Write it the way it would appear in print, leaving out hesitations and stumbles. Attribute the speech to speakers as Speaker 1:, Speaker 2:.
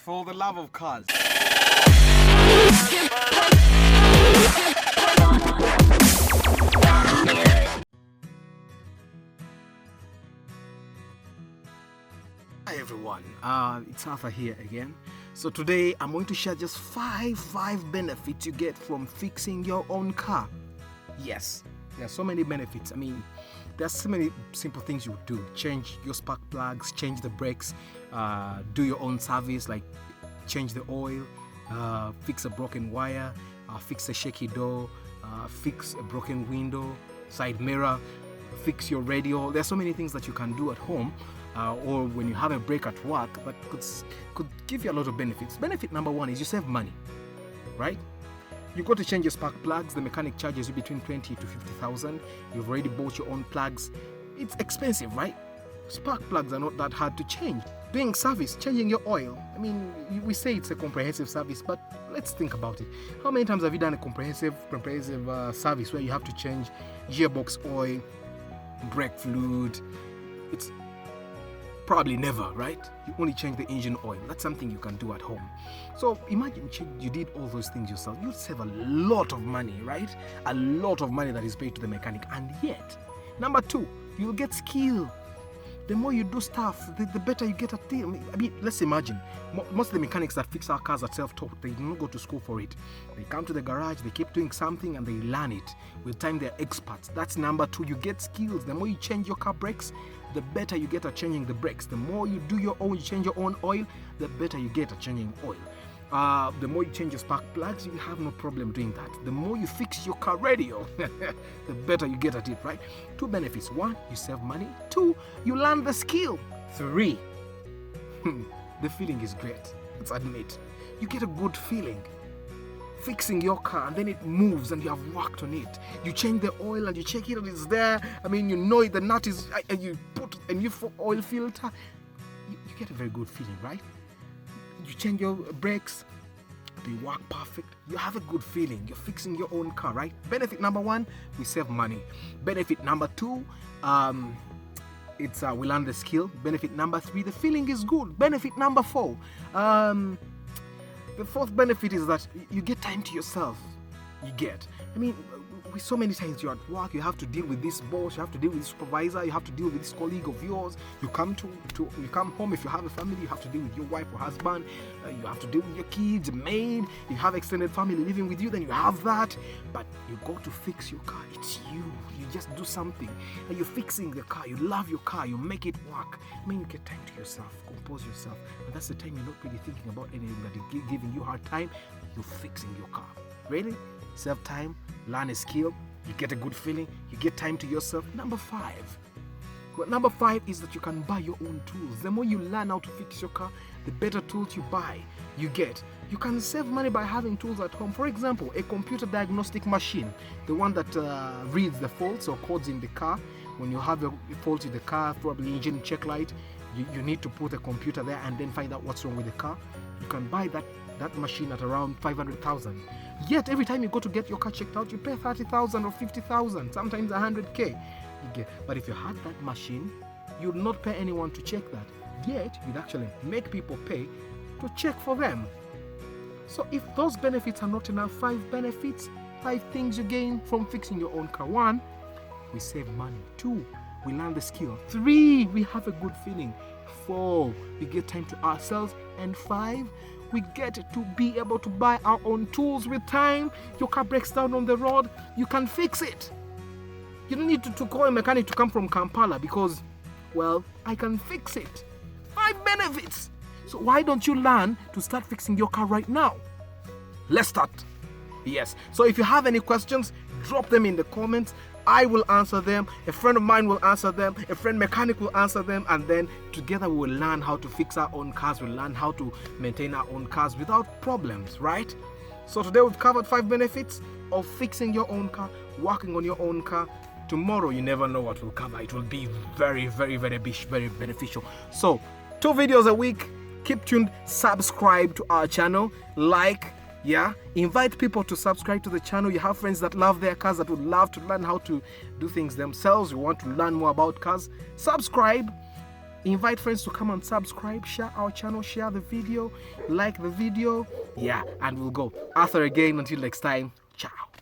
Speaker 1: for the love of cars. Hi everyone, it's Arthur here again. So today I'm going to share just five benefits you get from fixing your own car. Yes, there are so many benefits. I mean, there's so many simple things you do. Change your spark plugs, change the brakes, do your own service like change the oil, fix a broken wire, fix a shaky door, fix a broken window, side mirror, fix your radio. There's so many things that you can do at home or when you have a break at work that could give you a lot of benefits. Benefit number one is you save money, right? You go to change your spark plugs, the mechanic charges you between 20 to 50,000. You've already bought your own plugs. It's expensive, right? Spark plugs are not that hard to change. Doing service, changing your oil. I mean, we say it's a comprehensive service, but let's think about it. How many times have you done a comprehensive service where you have to change gearbox oil, brake fluid? It's probably never, right? You only change the engine oil. That's something you can do at home. So imagine you did all those things yourself. You'd save a lot of money, right? A lot of money that is paid to the mechanic. And yet, number two, you'll get skill. The more you do stuff, the better you get at it. I mean, let's imagine, most of the mechanics that fix our cars are self-taught. They do not go to school for it. They come to the garage, they keep doing something and they learn it. With time, they're experts. That's number two. You get skills. The more you change your car brakes, the better you get at changing the brakes. The more you do your own, you change your own oil, the better you get at changing oil. The more you change your spark plugs, you have no problem doing that. The more you fix your car radio, the better you get at it, right? Two benefits. One, you save money. Two, you learn the skill. Three, the feeling is great. Let's admit. You get a good feeling fixing your car, and then it moves and you have worked on it. You change the oil and you check it and it's there. I mean, you know it, the nut is, and you put a new oil filter. You get a very good feeling, right? You change your brakes, they work perfect. You have a good feeling. You're fixing your own car, right? Benefit number one, we save money. Benefit number two, it's we learn the skill. Benefit number three, the feeling is good. Benefit number four, the fourth benefit is that you get time to yourself. I mean, so many times you're at work, you have to deal with this boss, you have to deal with this supervisor, you have to deal with this colleague of yours. You come home, if you have a family, you have to deal with your wife or husband, you have to deal with your kids, maid, you have extended family living with you, then you have that. But you go to fix your car, it's you just do something, and you're fixing the car, you love your car, you make it work. I mean, you get time to yourself, compose yourself, and that's the time you're not really thinking about anything that is giving you a hard time. You're fixing your car. Really? Save time, learn a skill, you get a good feeling, you get time to yourself. Number five is that you can buy your own tools. The more you learn how to fix your car, the better tools you buy, you get. You can save money by having tools at home. For example, a computer diagnostic machine, the one that reads the faults or codes in the car. When you have a fault in the car, probably engine check light, you need to put a computer there and then find out what's wrong with the car. You can buy that machine at around 500,000. Yet every time you go to get your car checked out, you pay 30,000 or 50,000, sometimes 100K. But if you had that machine, you'd not pay anyone to check that. Yet you'd actually make people pay to check for them. So if those benefits are not enough, five things you gain from fixing your own car. One, we save money. Two, we learn the skill. Three, we have a good feeling. Four, we get time to ourselves. And five, we get to be able to buy our own tools with time. Your car breaks down on the road, you can fix it. You don't need to call a mechanic to come from Kampala because, well, I can fix it. 5 benefits. So why don't you learn to start fixing your car right now? Let's start. Yes. So if you have any questions, drop them in the comments. I will answer them. A friend of mine will answer them. A friend mechanic will answer them. And then together we will learn how to fix our own cars. We'll learn how to maintain our own cars without problems, right? So today we've covered 5 benefits of fixing your own car, working on your own car. Tomorrow you never know what we'll cover. It will be very beneficial. So 2 videos a week. Keep tuned. Subscribe to our channel. Invite people to subscribe to the channel. You have friends that love their cars, that would love to learn how to do things themselves. You want to learn more about cars, subscribe. Invite friends to come and subscribe, share our channel, share the video, like the video. Yeah, and we'll go. Arthur again, until next time. Ciao.